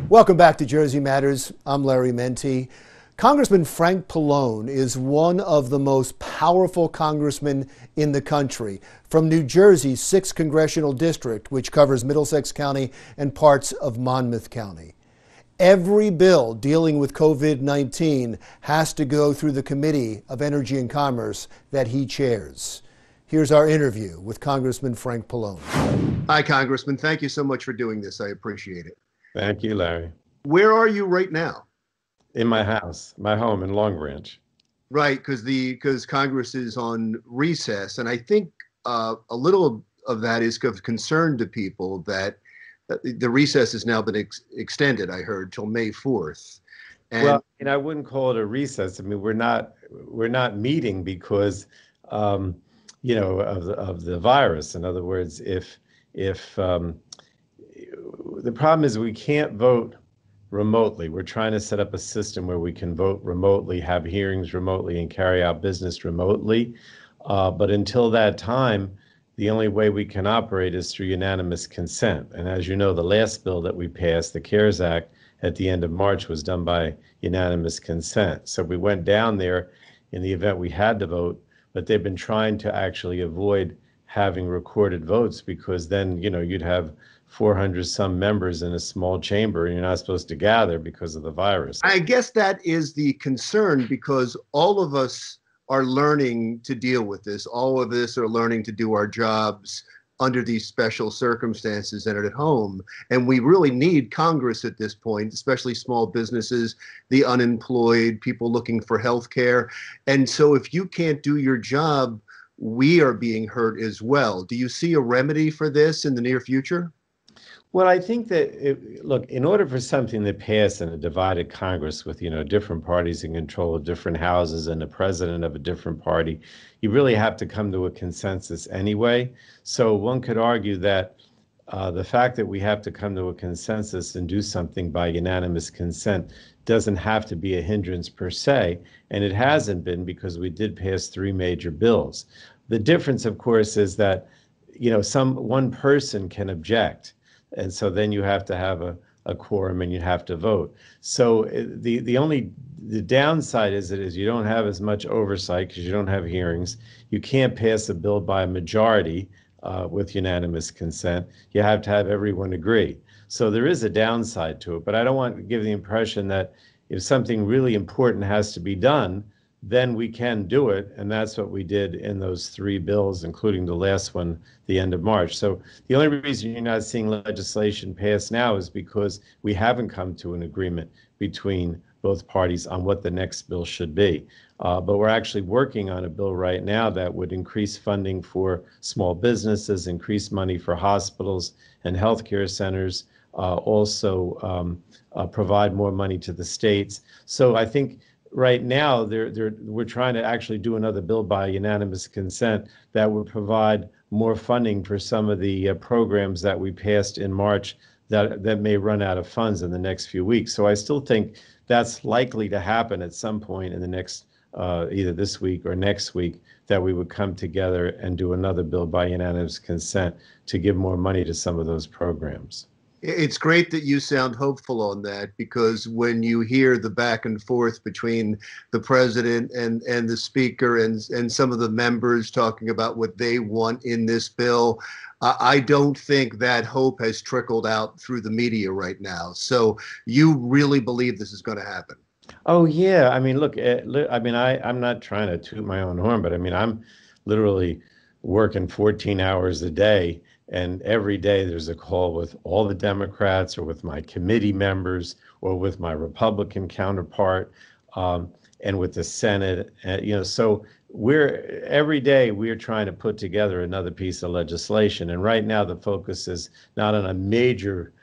Welcome back to Jersey Matters. I'm Larry Mendte. Congressman Frank Pallone is one of the most powerful congressmen in the country. From New Jersey's 6th Congressional District, which covers Middlesex County and parts of Monmouth County. Every bill dealing with COVID-19 has to go through the Committee of Energy and Commerce that he chairs. Here's our interview with Congressman Frank Pallone. Hi, Congressman. Thank you so much for doing this. I appreciate it. Thank you, Larry. Where are you right now? In my house, my home in Long Branch. Right, because Congress is on recess, and I think a little of that is of concern to people that the recess has now been extended. I heard till May 4th. And I wouldn't call it a recess. I mean, we're not meeting because of the virus. In other words, if the problem is we can't vote remotely. We're trying to set up a system where we can vote remotely, have hearings remotely, and carry out business remotely. But until that time, the only way we can operate is through unanimous consent. And as you know, the last bill that we passed, the CARES Act, at the end of March was done by unanimous consent. So we went down there in the event we had to vote, but they've been trying to actually avoid having recorded votes because then, you'd have 400 some members in a small chamber and you're not supposed to gather because of the virus. I guess that is the concern because all of us are learning to deal with this. All of us are learning to do our jobs under these special circumstances and at home. And we really need Congress at this point, especially small businesses, the unemployed, people looking for health care. And so if you can't do your job, we are being hurt as well. Do you see a remedy for this in the near future? Well, I think that, in order for something to pass in a divided Congress with, different parties in control of different houses and the president of a different party, you really have to come to a consensus anyway. So one could argue that the fact that we have to come to a consensus and do something by unanimous consent doesn't have to be a hindrance per se, and it hasn't been because we did pass 3 major bills. The difference, of course, is that, one person can object. And so then you have to have a quorum and you have to vote. So the downside is you don't have as much oversight because you don't have hearings. You can't pass a bill by a majority with unanimous consent. You have to have everyone agree. So there is a downside to it, but I don't want to give the impression that if something really important has to be done, then we can do it. And that's what we did in those 3 bills, including the last one, the end of March. So the only reason you're not seeing legislation pass now is because we haven't come to an agreement between both parties on what the next bill should be. But we're actually working on a bill right now that would increase funding for small businesses, increase money for hospitals and healthcare centers, also provide more money to the states. So I think right now, we're trying to actually do another bill by unanimous consent that would provide more funding for some of the programs that we passed in March that may run out of funds in the next few weeks. So I still think that's likely to happen at some point in the next, either this week or next week, that we would come together and do another bill by unanimous consent to give more money to some of those programs. It's great that you sound hopeful on that because when you hear the back and forth between the president and the speaker and some of the members talking about what they want in this bill, I don't think that hope has trickled out through the media right now. So you really believe this is going to happen? Oh, yeah. I mean, look, I'm not trying to toot my own horn, but I mean, I'm literally working 14 hours a day. And every day there's a call with all the Democrats or with my committee members or with my Republican counterpart and with the Senate. So every day we're trying to put together another piece of legislation. And right now the focus is not on a major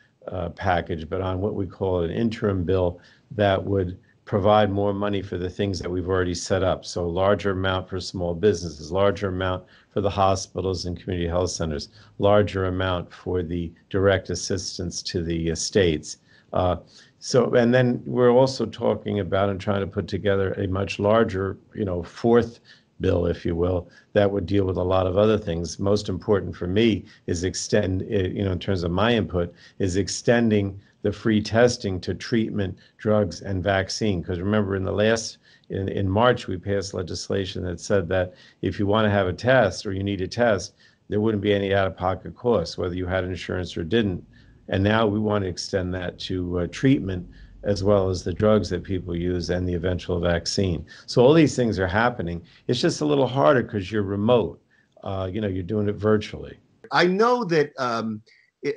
package, but on what we call an interim bill that would provide more money for the things that we've already set up. So larger amount for small businesses, larger amount for the hospitals and community health centers, larger amount for the direct assistance to the states. And then we're also talking about and trying to put together a much larger, 4th bill, if you will, that would deal with a lot of other things. Most important for me is in terms of my input, is extending the free testing to treatment, drugs, and vaccine. Because remember, in March, we passed legislation that said that if you want to have a test or you need a test, there wouldn't be any out-of-pocket costs, whether you had insurance or didn't. And now we want to extend that to treatment, as well as the drugs that people use and the eventual vaccine. So all these things are happening. It's just a little harder because you're remote. You're doing it virtually. I know that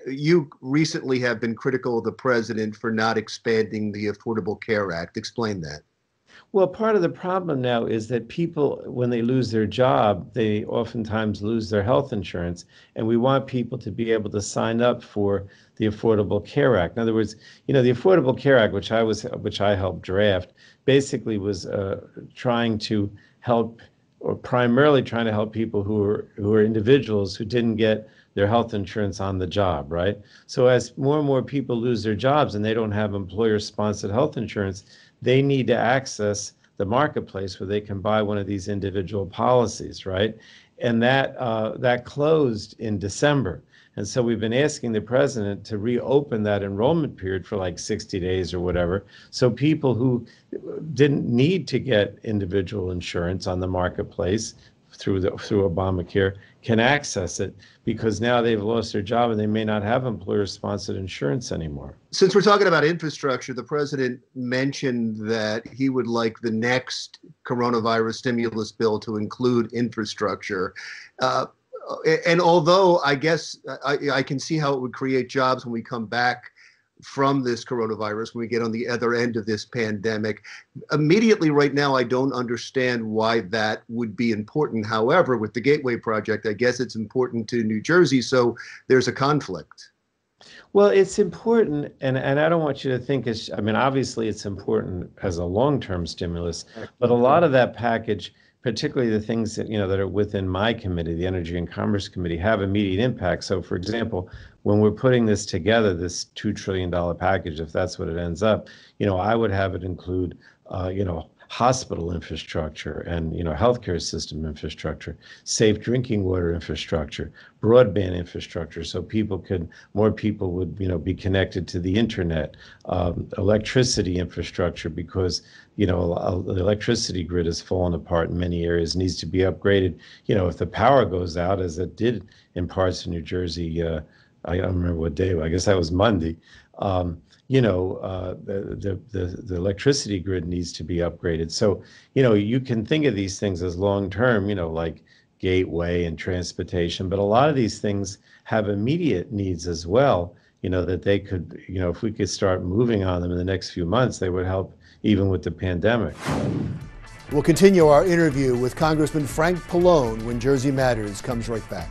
you recently have been critical of the president for not expanding the Affordable Care Act. Explain that. Well, part of the problem now is that people, when they lose their job, they oftentimes lose their health insurance, and we want people to be able to sign up for the Affordable Care Act. In other words, the Affordable Care Act, which I helped draft, basically was trying to help, or primarily trying to help people who are individuals who didn't get their health insurance on the job, right? So as more and more people lose their jobs and they don't have employer-sponsored health insurance, they need to access the marketplace where they can buy one of these individual policies, right? And that closed in December. And so we've been asking the president to reopen that enrollment period for like 60 days or whatever, so people who didn't need to get individual insurance on the marketplace through Obamacare can access it, because now they've lost their job and they may not have employer-sponsored insurance anymore. Since we're talking about infrastructure, the president mentioned that he would like the next coronavirus stimulus bill to include infrastructure. And although I guess I can see how it would create jobs when we come back from this coronavirus, when we get on the other end of this pandemic, immediately right now, I don't understand why that would be important. However, with the Gateway Project, I guess it's important to New Jersey, so there's a conflict. Well, it's important, and I don't want you to think obviously it's important as a long-term stimulus, but a lot of that package, particularly the things that are within my committee, the Energy and Commerce Committee, have immediate impact. So, for example, when we're putting this together, this $2 trillion package, if that's what it ends up, I would have it include, hospital infrastructure and, healthcare system infrastructure, safe drinking water infrastructure, broadband infrastructure, so more people would, be connected to the internet, electricity infrastructure, because, the electricity grid has fallen apart in many areas, needs to be upgraded. If the power goes out, as it did in parts of New Jersey, I don't remember what day, I guess that was Monday. The electricity grid needs to be upgraded. So, you can think of these things as long-term, like Gateway and transportation, but a lot of these things have immediate needs as well, that they could, if we could start moving on them in the next few months, they would help even with the pandemic. We'll continue our interview with Congressman Frank Pallone when Jersey Matters comes right back.